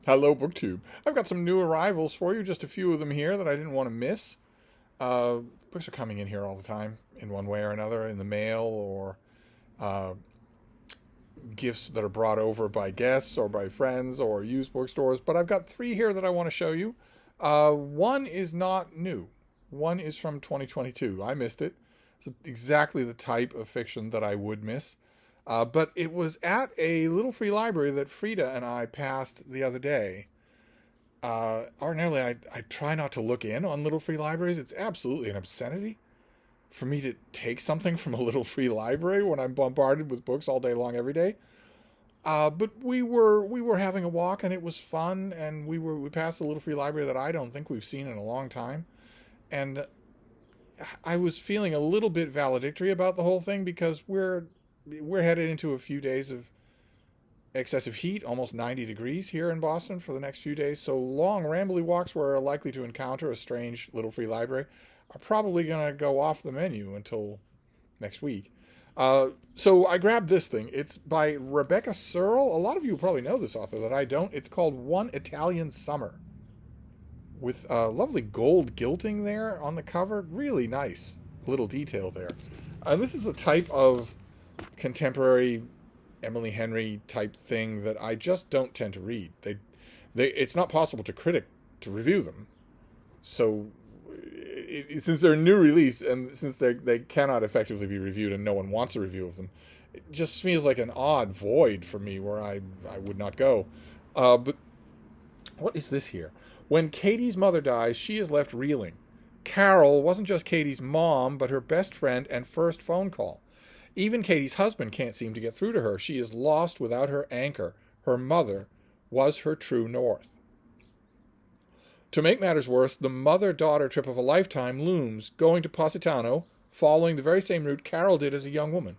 Hello, BookTube. I've got some new arrivals for you, just a few of them here that I didn't want to miss. Uh, Books are coming in here all the time, in one way or another, in the mail or uh, gifts that are brought over by guests or by friends or used bookstores. But I've got three here that I want to show you. One is not new. One is from 2022. I missed it. It's exactly the type of fiction that I would miss. But it was at a little free library that Frida and I passed the other day. Ordinarily, I try not to look in on little free libraries. It's absolutely an obscenity for me to take something from a little free library when I'm bombarded with books all day long every day. But we were having a walk and it was fun, and we passed a little free library that I don't think we've seen in a long time, and I was feeling a little bit valedictory about the whole thing because we're headed into a few days of excessive heat, almost 90 degrees here in Boston for the next few days. So long, rambly walks where we're likely to encounter a strange little free library are probably going to go off the menu until next week. So I grabbed this thing. It's by Rebecca Searle. A lot of you probably know this author that I don't. It's called One Italian Summer, with lovely gold gilting there on the cover. Really nice little detail there. And this is the type of contemporary Emily Henry type thing that I just don't tend to read. It's not possible to review them. So since they're a new release and since they cannot effectively be reviewed and no one wants a review of them, it just feels like an odd void for me where I would not go. But what is this here? When Katie's mother dies, she is left reeling. Karl wasn't just Katie's mom, but her best friend and first phone call. Even Katie's husband can't seem to get through to her. She is lost without her anchor. Her mother was her true north. To make matters worse, the mother-daughter trip of a lifetime looms, going to Positano, following the very same route Karl did as a young woman.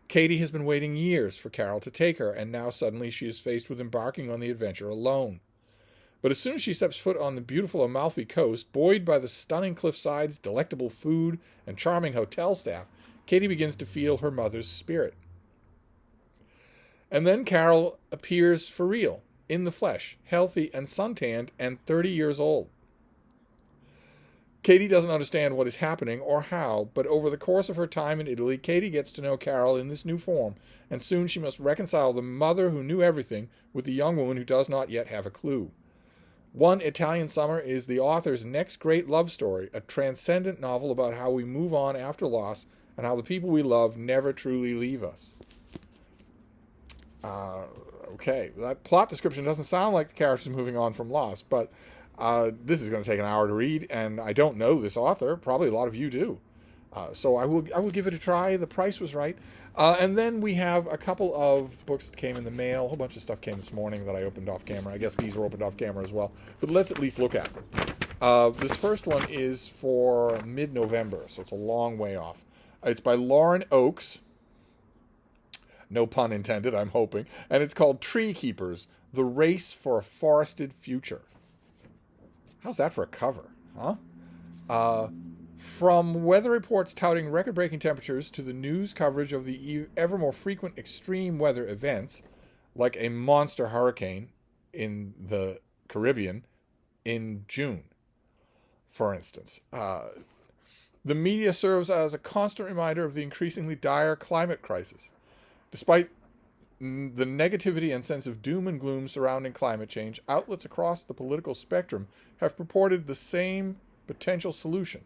Katie has been waiting years for Karl to take her, and now suddenly she is faced with embarking on the adventure alone. But as soon as she steps foot on the beautiful Amalfi coast, buoyed by the stunning cliffsides, delectable food, and charming hotel staff, Katie begins to feel her mother's spirit. And then Karl appears for real, in the flesh, healthy and suntanned and 30 years old. Katie doesn't understand what is happening or how, but over the course of her time in Italy, Katie gets to know Karl in this new form, and soon she must reconcile the mother who knew everything with the young woman who does not yet have a clue. One Italian Summer is the author's next great love story, a transcendent novel about how we move on after loss and how the people we love never truly leave us. Okay, that plot description doesn't sound like the characters moving on from loss, but this is going to take an hour to read, and I don't know this author. Probably a lot of you do. So I will give it a try. The price was right. And then we have a couple of books that came in the mail. A whole bunch of stuff came this morning that I opened off camera. I guess these were opened off camera as well. But let's at least look at them. This first one is for mid-November, so it's a long way off. It's by Lauren Oakes. No pun intended, I'm hoping. And it's called Tree Keepers, The Race for a Forested Future. How's that for a cover, huh? From weather reports touting record-breaking temperatures to the news coverage of the ever more frequent extreme weather events, like a monster hurricane in the Caribbean in June, for instance. The media serves as a constant reminder of the increasingly dire climate crisis. Despite the negativity and sense of doom and gloom surrounding climate change, outlets across the political spectrum have purported the same potential solution.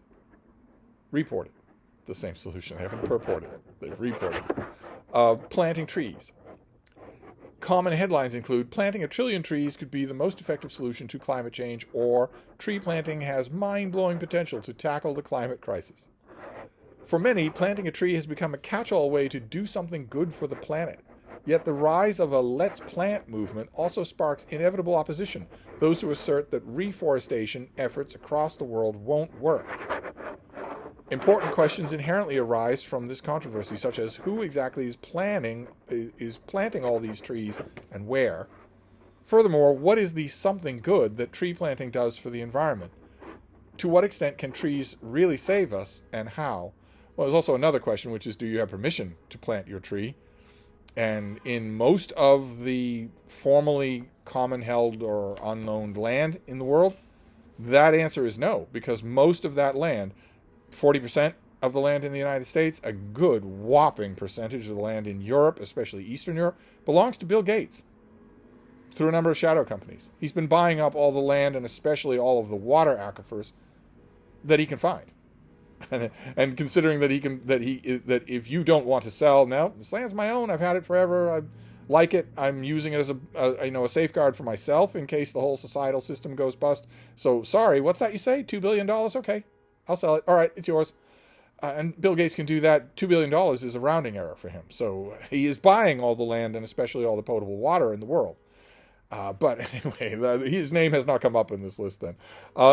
Reported the same solution. They haven't purported. They've reported. Planting trees. Common headlines include, planting 1 trillion trees could be the most effective solution to climate change, or tree planting has mind-blowing potential to tackle the climate crisis. For many, planting a tree has become a catch-all way to do something good for the planet. Yet the rise of a Let's Plant movement also sparks inevitable opposition, those who assert that reforestation efforts across the world won't work. Important questions inherently arise from this controversy, such as who exactly is planting all these trees and where. Furthermore, what is the something good that tree planting does for the environment? To what extent can trees really save us, and how? Well, there's also another question, which is, do you have permission to plant your tree? And in most of the formerly common held or unowned land in the world, that answer is no, because most of that land, 40% of the land in the United States, a good whopping percentage of the land in Europe, especially Eastern Europe, belongs to Bill Gates through a number of shadow companies. He's been buying up all the land and especially all of the water aquifers that he can find. And considering that that if you don't want to sell, no, this land's my own. I've had it forever. I like it. I'm using it as a safeguard for myself in case the whole societal system goes bust. So sorry, what's that you say? $2 billion? Okay, I'll sell it. All right, it's yours. And Bill Gates can do that. $2 billion is a rounding error for him. So he is buying all the land and especially all the potable water in the world. But anyway, his name has not come up in this list then.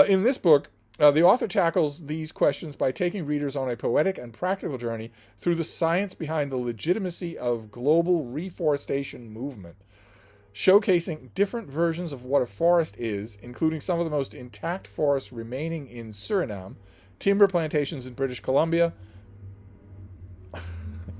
In this book, the author tackles these questions by taking readers on a poetic and practical journey through the science behind the legitimacy of global reforestation movement, showcasing different versions of what a forest is, including some of the most intact forests remaining in Suriname, timber plantations in British Columbia,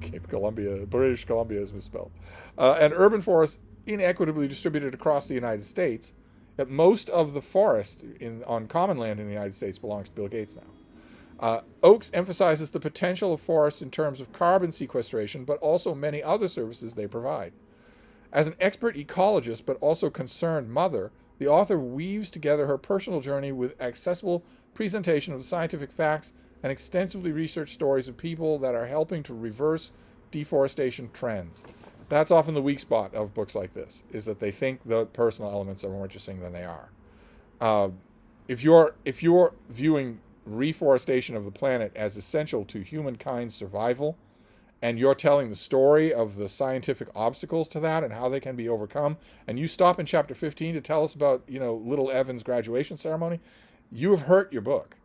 British Columbia is misspelled, and urban forests inequitably distributed across the United States. That most of the forest on common land in the United States belongs to Bill Gates now. Oakes emphasizes the potential of forests in terms of carbon sequestration, but also many other services they provide. As an expert ecologist, but also concerned mother, the author weaves together her personal journey with accessible presentation of the scientific facts and extensively researched stories of people that are helping to reverse deforestation trends. That's often the weak spot of books like this, is that they think the personal elements are more interesting than they are. If you're viewing reforestation of the planet as essential to humankind's survival, and you're telling the story of the scientific obstacles to that and how they can be overcome, and you stop in chapter 15 to tell us about, little Evan's graduation ceremony, you have hurt your book,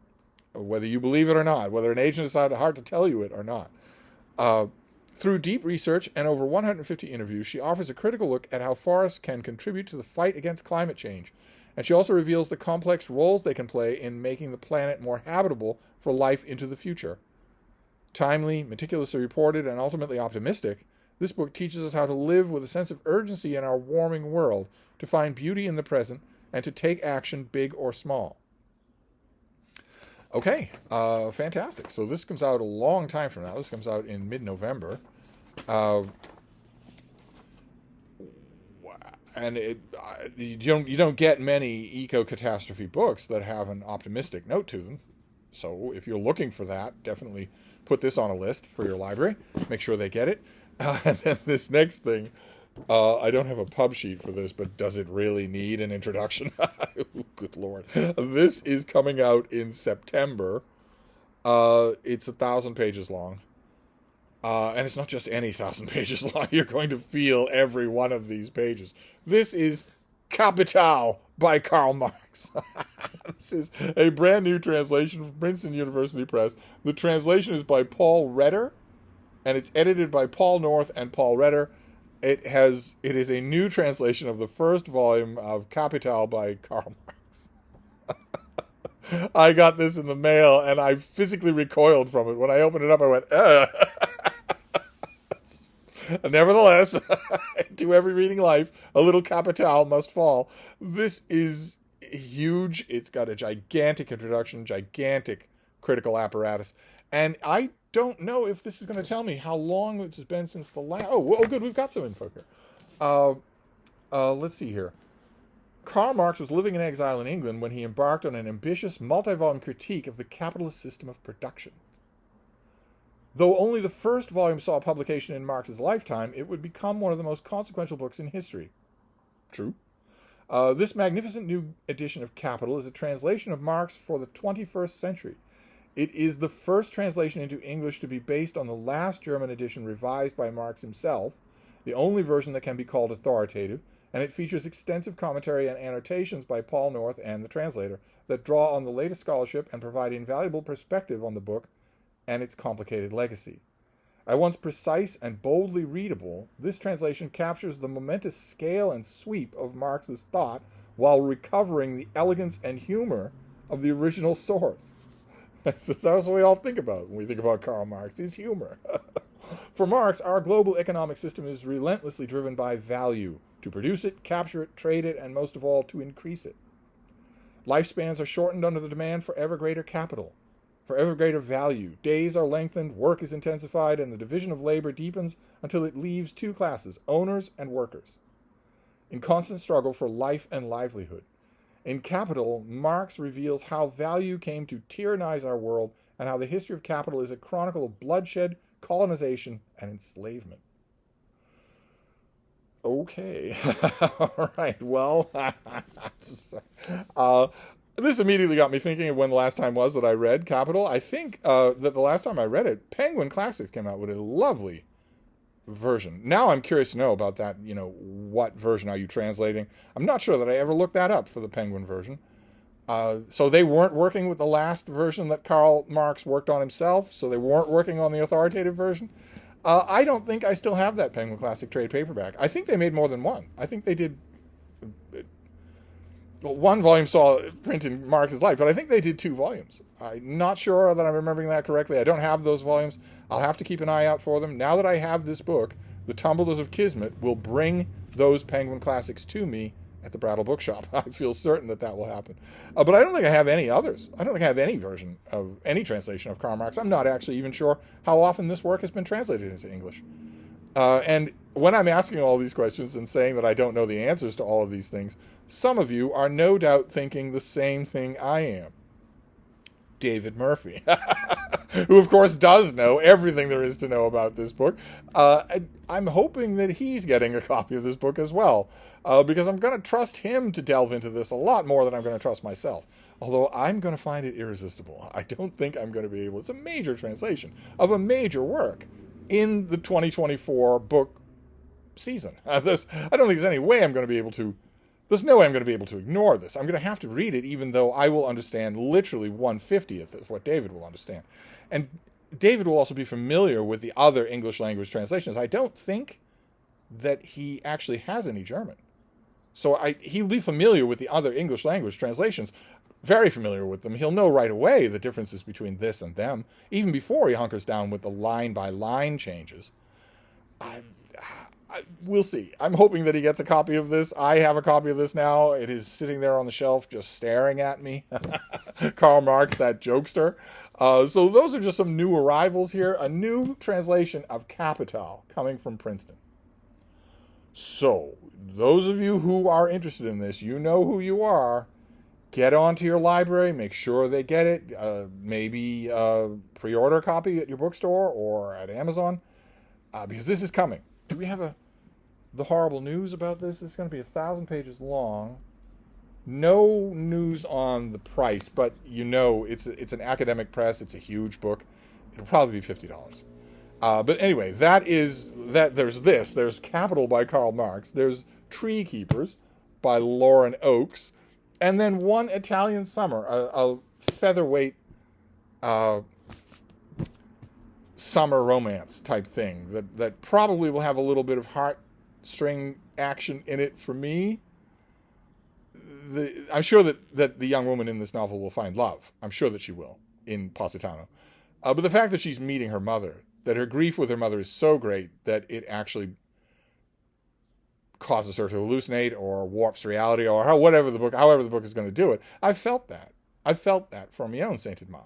whether you believe it or not, whether an agent decided the heart to tell you it or not. Through deep research and over 150 interviews, she offers a critical look at how forests can contribute to the fight against climate change. And she also reveals the complex roles they can play in making the planet more habitable for life into the future. Timely, meticulously reported, and ultimately optimistic, this book teaches us how to live with a sense of urgency in our warming world, to find beauty in the present, and to take action, big or small. Okay, fantastic. So this comes out a long time from now. This comes out in mid-November. And you don't get many eco-catastrophe books that have an optimistic note to them. So if you're looking for that, definitely put this on a list for your library. Make sure they get it. And then this next thing, I don't have a pub sheet for this, but does it really need an introduction? Good Lord. This is coming out in September. It's 1,000 pages long. And it's not just any 1,000 pages long. You're going to feel every one of these pages. This is Kapital by Karl Marx. This is a brand new translation from Princeton University Press. The translation is by Paul Redder, and it's edited by Paul North and Paul Redder. It is a new translation of the first volume of Kapital by Karl Marx. I got this in the mail, and I physically recoiled from it. When I opened it up, I went, Nevertheless, to every reading life, a little Kapital must fall. This is huge. It's got a gigantic introduction, gigantic critical apparatus. And I don't know if this is going to tell me how long it's been since the last... Oh, good, we've got some info here. Let's see here. Karl Marx was living in exile in England when he embarked on an ambitious, multi-volume critique of the capitalist system of production. Though only the first volume saw publication in Marx's lifetime, it would become one of the most consequential books in history. True. This magnificent new edition of Capital is a translation of Marx for the 21st century. It is the first translation into English to be based on the last German edition revised by Marx himself, the only version that can be called authoritative, and it features extensive commentary and annotations by Paul North and the translator that draw on the latest scholarship and provide invaluable perspective on the book and its complicated legacy. At once precise and boldly readable, this translation captures the momentous scale and sweep of Marx's thought while recovering the elegance and humor of the original source. That's what we all think about when we think about Karl Marx, his humor. For Marx, our global economic system is relentlessly driven by value. To produce it, capture it, trade it, and most of all, to increase it. Lifespans are shortened under the demand for ever greater capital, for ever greater value. Days are lengthened, work is intensified, and the division of labor deepens until it leaves two classes, owners and workers, in constant struggle for life and livelihood. In Capital, Marx reveals how value came to tyrannize our world and how the history of capital is a chronicle of bloodshed, colonization, and enslavement. Okay. All right. Well, this immediately got me thinking of when the last time was that I read Capital. I think that the last time I read it, Penguin Classics came out with a lovely version. Now I'm curious to know about that. What version are you translating? I'm not sure that I ever looked that up for the Penguin version. So they weren't working with the last version that Karl Marx worked on himself, so they weren't working on the authoritative version. I don't think I still have that Penguin Classic trade paperback. I think they made more than one. I think they did... Well, one volume saw print in Marx's life, but I think they did 2 volumes. I'm not sure that I'm remembering that correctly. I don't have those volumes. I'll have to keep an eye out for them. Now that I have this book, The Tumblers of Kismet will bring those Penguin Classics to me at the Brattle Bookshop. I feel certain that will happen. But I don't think I have any others. I don't think I have any version of any translation of Karl Marx. I'm not actually even sure how often this work has been translated into English. And when I'm asking all these questions and saying that I don't know the answers to all of these things, some of you are no doubt thinking the same thing I am. David Murphy, who of course does know everything there is to know about this book. I'm hoping that he's getting a copy of this book as well, because I'm going to trust him to delve into this a lot more than I'm going to trust myself. Although I'm going to find it irresistible. I don't think I'm going to be able. It's a major translation of a major work in the 2024 book season. I don't think there's any way I'm going to be able to. There's no way I'm going to be able to ignore this. I'm going to have to read it, even though I will understand literally 1/50th of what David will understand. And David will also be familiar with the other English language translations. I don't think that he actually has any German. So he'll be familiar with the other English language translations, very familiar with them. He'll know right away the differences between this and them, even before he hunkers down with the line-by-line changes. We'll see. I'm hoping that he gets a copy of this. I have a copy of this now. It is sitting there on the shelf just staring at me. Karl Marx, that jokester. So those are just some new arrivals here. A new translation of Capital coming from Princeton. So those of you who are interested in this, you know who you are. Get onto your library. Make sure they get it. Maybe pre-order a copy at your bookstore or at Amazon. Because this is coming. Do we have the horrible news about this? It's going to be 1,000 pages long. No news on the price, but it's an academic press. It's a huge book. It'll probably be $50. But anyway, there's this. There's Capital by Karl Marx. There's Tree Keepers by Lauren Oakes. And then One Italian Summer, a featherweight summer romance type thing that probably will have a little bit of heartstring action in it for me. I'm sure that the young woman in this novel will find love. I'm sure that she will in Positano. But the fact that she's meeting her mother, that her grief with her mother is so great that it actually causes her to hallucinate or warps reality or however the book is going to do it. I felt that from my own sainted ma.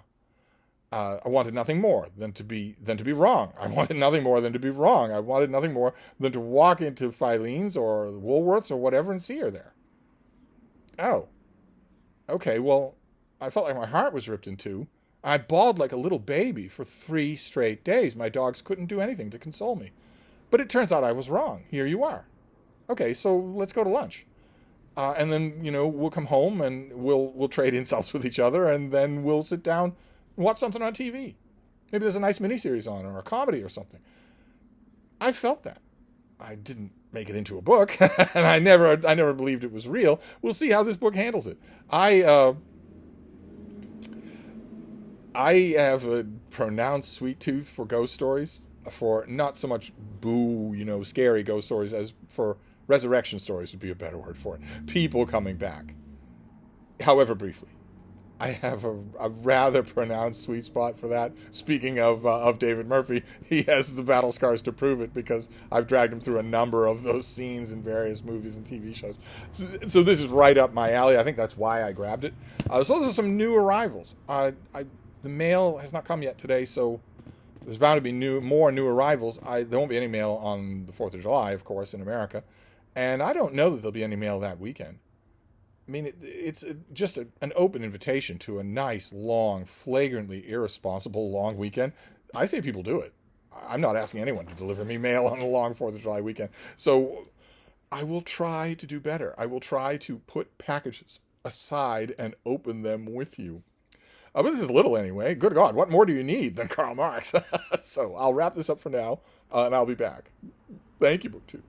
I wanted nothing more than to be wrong. I wanted nothing more than to be wrong. I wanted nothing more than to walk into Filene's or Woolworth's or whatever and see her there. Oh. Okay, well, I felt like my heart was ripped in two. I bawled like a little baby for 3 straight days. My dogs couldn't do anything to console me. But it turns out I was wrong. Here you are. Okay, so let's go to lunch. And then, we'll come home and we'll trade insults with each other, and then we'll sit down and watch something on TV. Maybe there's a nice miniseries on or a comedy or something. I felt that. I didn't make it into a book, and I never believed it was real. We'll see how this book handles it. I have a pronounced sweet tooth for ghost stories, for not so much scary ghost stories as for resurrection stories would be a better word for it. People coming back, however briefly. I have a rather pronounced sweet spot for that. Speaking of David Murphy, he has the battle scars to prove it because I've dragged him through a number of those scenes in various movies and TV shows. So this is right up my alley. I think that's why I grabbed it. So those are some new arrivals. The mail has not come yet today, so there's bound to be more new arrivals. There won't be any mail on the 4th of July, of course, in America, and I don't know that there'll be any mail that weekend. I mean, it's just an open invitation to a nice, long, flagrantly irresponsible long weekend. I say people do it. I'm not asking anyone to deliver me mail on a long 4th of July weekend. So I will try to do better. I will try to put packages aside and open them with you. But this is little anyway. Good God, what more do you need than Karl Marx? So I'll wrap this up for now, and I'll be back. Thank you, BookTube.